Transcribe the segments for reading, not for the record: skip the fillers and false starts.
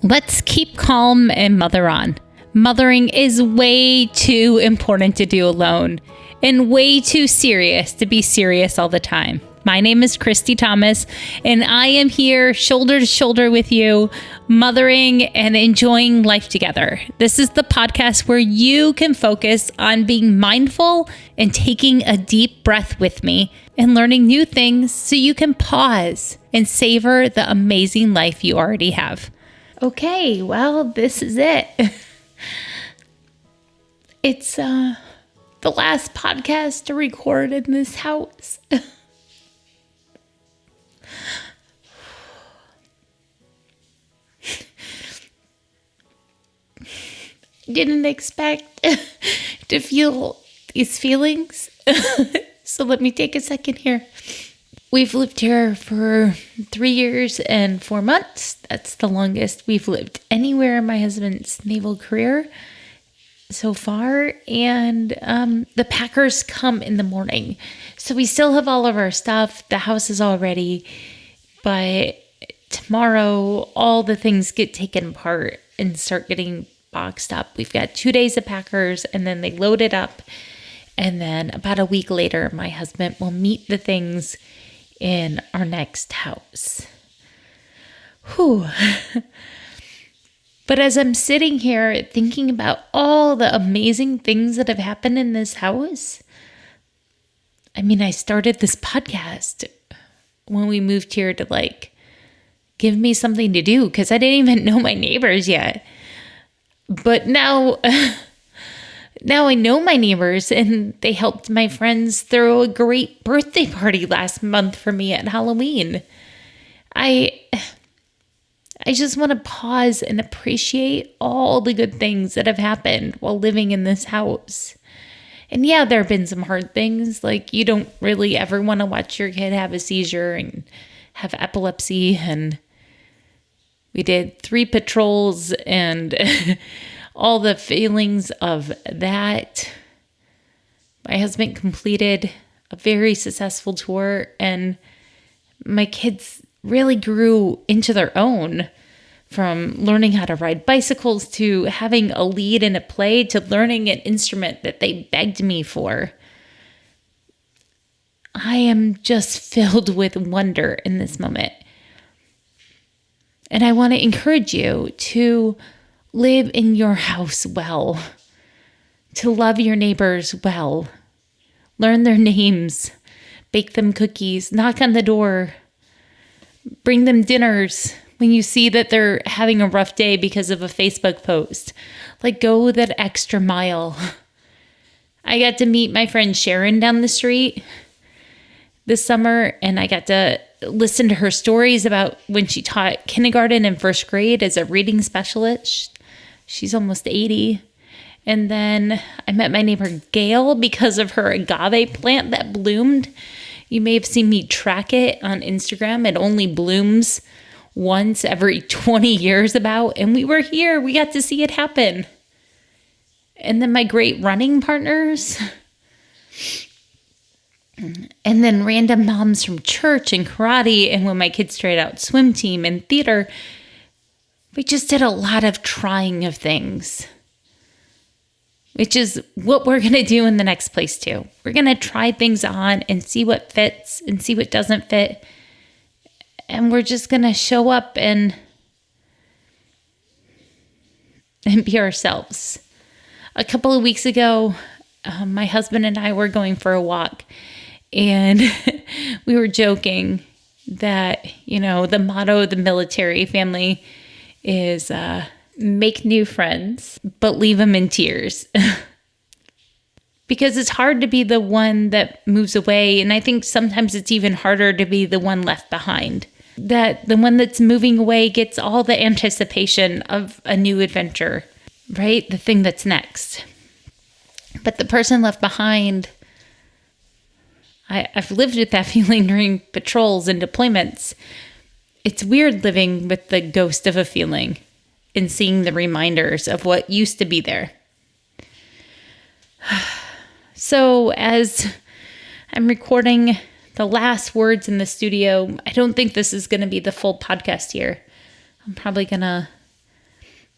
Let's keep calm and mother on. Mothering is way too important to do alone and way too serious to be serious all the time. My name is Christy Thomas, and I am here shoulder to shoulder with you, mothering and enjoying life together. This is the podcast where you can focus on being mindful and taking a deep breath with me and learning new things so you can pause and savor the amazing life you already have. Okay, well, this is it. It's the last podcast to record in this house. Didn't expect to feel these feelings. So let me take a second here. We've lived here for 3 years and 4 months. That's the longest we've lived anywhere in my husband's naval career so far. And the packers come in the morning. So we still have all of our stuff. The house is all ready. But tomorrow, all the things get taken apart and start getting boxed up. We've got 2 days of packers, and then they load it up. And then about a week later, my husband will meet the things in our next house. Whew. But as I'm sitting here thinking about all the amazing things that have happened in this house, I started this podcast when we moved here to give me something to do because I didn't even know my neighbors yet. But now I know my neighbors, and they helped my friends throw a great birthday party last month for me at Halloween. I just want to pause and appreciate all the good things that have happened while living in this house. And yeah, there have been some hard things, like you don't really ever want to watch your kid have a seizure and have epilepsy, and we did 3 patrols and all the feelings of that. My husband completed a very successful tour, and my kids really grew into their own, from learning how to ride bicycles to having a lead in a play to learning an instrument that they begged me for. I am just filled with wonder in this moment. And I want to encourage you to live in your house well, to love your neighbors well, learn their names, bake them cookies, knock on the door, bring them dinners when you see that they're having a rough day because of a Facebook post. Go that extra mile. I got to meet my friend Sharon down the street this summer, and I got to listen to her stories about when she taught kindergarten and first grade as a reading specialist. She's almost 80. And then I met my neighbor Gail because of her agave plant that bloomed. You may have seen me track it on Instagram. It only blooms once every 20 years about. And we were here. We got to see it happen. And then my great running partners. And then random moms from church and karate. And when my kids tried out swim team and theater, we just did a lot of trying of things, which is what we're going to do in the next place too. We're going to try things on and see what fits and see what doesn't fit. And we're just going to show up and be ourselves. A couple of weeks ago, my husband and I were going for a walk, and we were joking that, the motto of the military family is make new friends, but leave them in tears. Because it's hard to be the one that moves away. And I think sometimes it's even harder to be the one left behind. That the one that's moving away gets all the anticipation of a new adventure, right? The thing that's next. But the person left behind, I've lived with that feeling during patrols and deployments. It's weird living with the ghost of a feeling and seeing the reminders of what used to be there. So as I'm recording the last words in the studio, I don't think this is going to be the full podcast here. I'm probably going to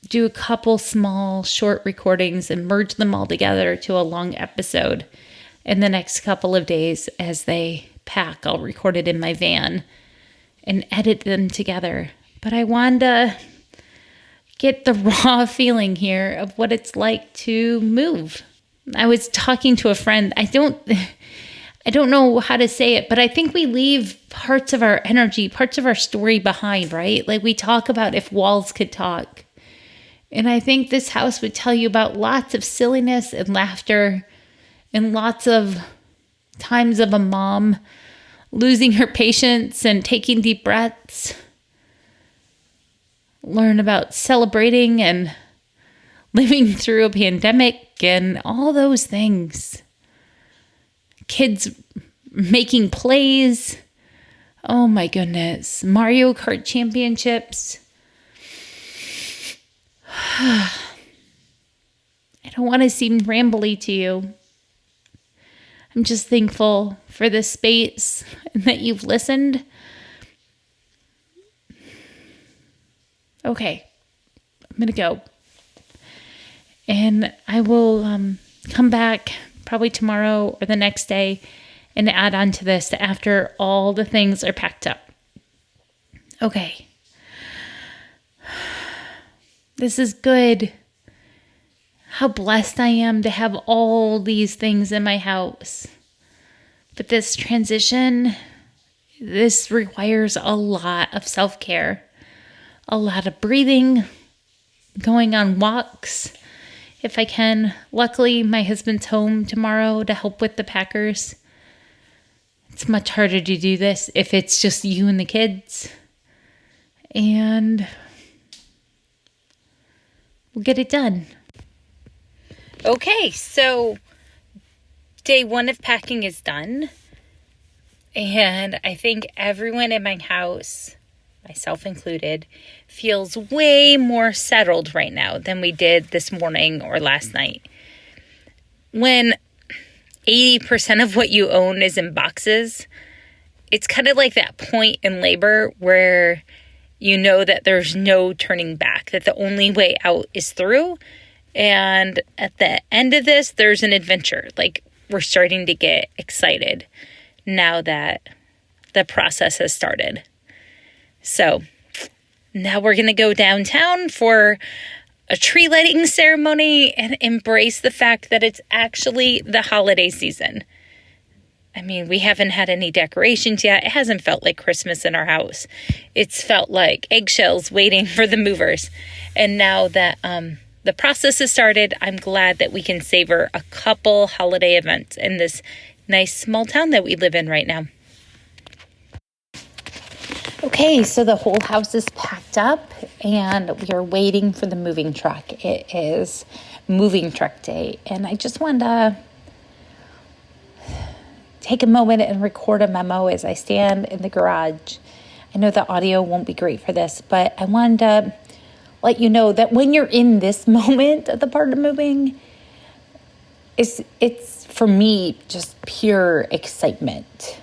do a couple small short recordings and merge them all together to a long episode. In the next couple of days, as they pack, I'll record it in my van and edit them together. But I wanted to get the raw feeling here of what it's like to move. I was talking to a friend. I don't know how to say it, but I think we leave parts of our energy, parts of our story behind, right? Like we talk about if walls could talk. And I think this house would tell you about lots of silliness and laughter and lots of times of a mom losing her patience and taking deep breaths. Learn about celebrating and living through a pandemic and all those things. Kids making plays. Oh my goodness. Mario Kart championships. I don't want to seem rambly to you. I'm just thankful for this space and that you've listened. Okay, I'm going to go. And I will come back probably tomorrow or the next day and add on to this after all the things are packed up. Okay. This is good. How blessed I am to have all these things in my house. But this transition, this requires a lot of self-care, a lot of breathing, going on walks if I can. Luckily, my husband's home tomorrow to help with the Packers. It's much harder to do this if it's just you and the kids. And we'll get it done. Okay, so day one of packing is done. And I think everyone in my house, myself included, feels way more settled right now than we did this morning or last night. When 80% of what you own is in boxes, it's kind of like that point in labor where you know that there's no turning back, that the only way out is through. And at the end of this, there's an adventure. Like, we're starting to get excited now that the process has started. So now we're going to go downtown for a tree lighting ceremony and embrace the fact that it's actually the holiday season. I mean, we haven't had any decorations yet. It hasn't felt like Christmas in our house. It's felt like eggshells waiting for the movers. And now that the process has started, I'm glad that we can savor a couple holiday events in this nice small town that we live in right now. Okay, so the whole house is packed up and we are waiting for the moving truck. It is moving truck day, and I just wanted to take a moment and record a memo as I stand in the garage. I know the audio won't be great for this, but I wanted to let you know that when you're in this moment of the part of moving, it's for me just pure excitement,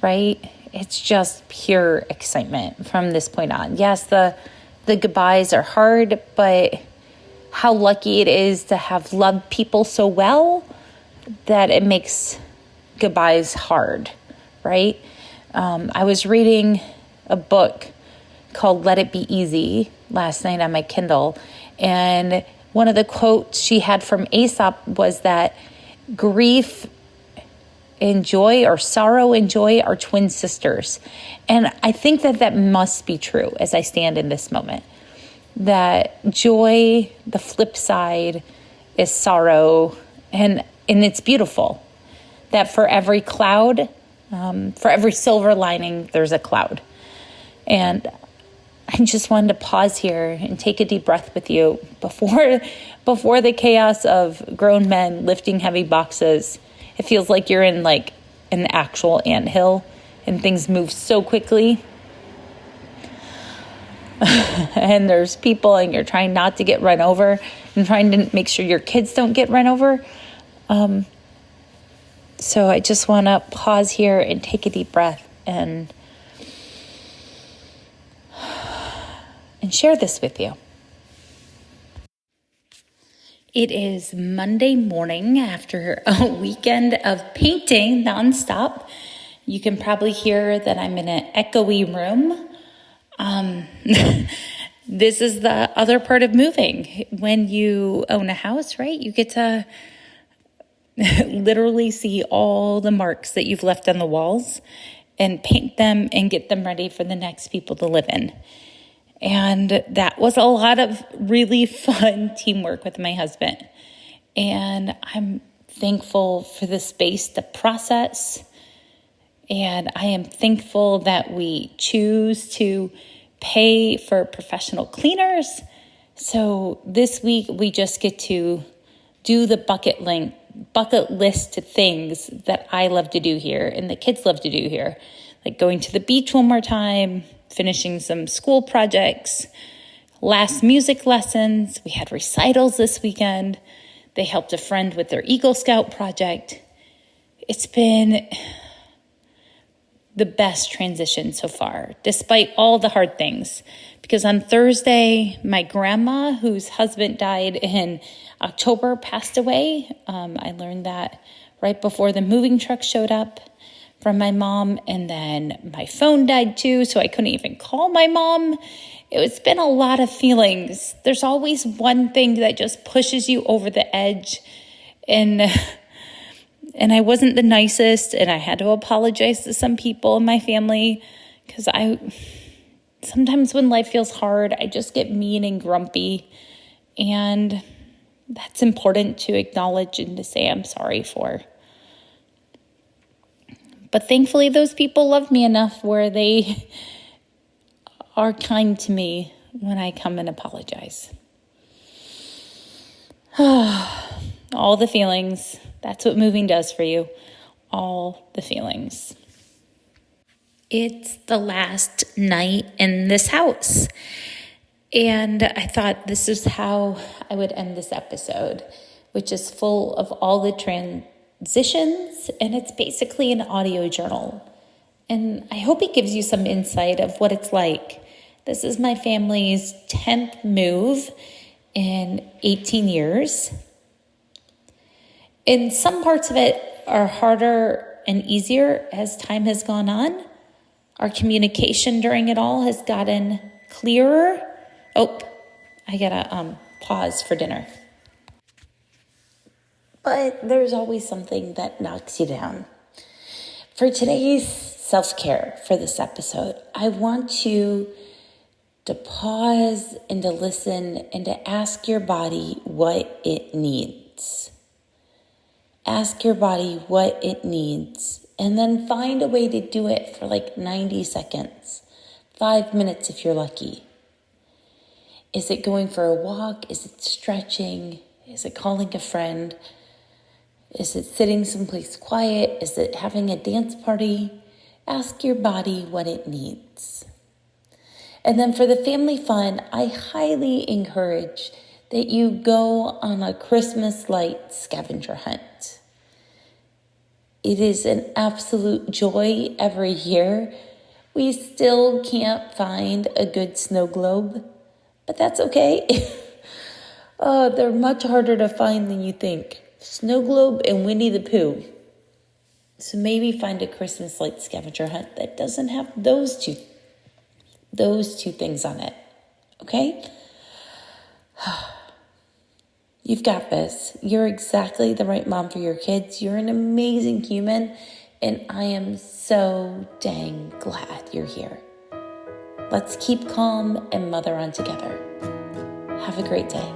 right? It's just pure excitement from this point on. Yes, the goodbyes are hard, but how lucky it is to have loved people so well that it makes goodbyes hard, right? I was reading a book called Let It Be Easy last night on my Kindle, and one of the quotes she had from Aesop was that grief and joy, or sorrow and joy, are twin sisters. And I think that must be true as I stand in this moment. That joy, the flip side, is sorrow, and it's beautiful. That for every cloud, for every silver lining, there's a cloud. And I just wanted to pause here and take a deep breath with you before the chaos of grown men lifting heavy boxes. It feels like you're in like an actual anthill and things move so quickly. And there's people and you're trying not to get run over and trying to make sure your kids don't get run over. So I just want to pause here and take a deep breath and share this with you. It is Monday morning after a weekend of painting nonstop. You can probably hear that I'm in an echoey room. This is the other part of moving. When you own a house, right? You get to literally see all the marks that you've left on the walls and paint them and get them ready for the next people to live in. And that was a lot of really fun teamwork with my husband. And I'm thankful for the space to process. And I am thankful that we choose to pay for professional cleaners. So this week we just get to do the bucket list things that I love to do here and the kids love to do here. Like going to the beach one more time, finishing some school projects, last music lessons. We had recitals this weekend. They helped a friend with their Eagle Scout project. It's been the best transition so far, despite all the hard things. Because on Thursday, my grandma, whose husband died in October, passed away. I learned that right before the moving truck showed up from my mom, and then my phone died too, so I couldn't even call my mom. It's been a lot of feelings. There's always one thing that just pushes you over the edge, and I wasn't the nicest, and I had to apologize to some people in my family, because sometimes when life feels hard, I just get mean and grumpy, and that's important to acknowledge and to say I'm sorry for. But thankfully, those people love me enough where they are kind to me when I come and apologize. All the feelings. That's what moving does for you. All the feelings. It's the last night in this house. And I thought this is how I would end this episode, which is full of all the transitions, and it's basically an audio journal. And I hope it gives you some insight of what it's like. This is my family's 10th move in 18 years. And some parts of it are harder and easier as time has gone on. Our communication during it all has gotten clearer. Oh, I gotta pause for dinner. But there's always something that knocks you down. For today's self-care for this episode, I want you to pause and to listen and to ask your body what it needs. Ask your body what it needs, and then find a way to do it for like 90 seconds, 5 minutes if you're lucky. Is it going for a walk? Is it stretching? Is it calling a friend? Is it sitting someplace quiet? Is it having a dance party? Ask your body what it needs. And then for the family fun, I highly encourage that you go on a Christmas light scavenger hunt. It is an absolute joy every year. We still can't find a good snow globe, but that's okay. They're much harder to find than you think. Snow globe and Winnie the Pooh. So maybe find a Christmas light scavenger hunt that doesn't have those two things on it. Okay? You've got this. You're exactly the right mom for your kids. You're an amazing human, and I am so dang glad you're here. Let's keep calm and mother on together. Have a great day.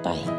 Bye.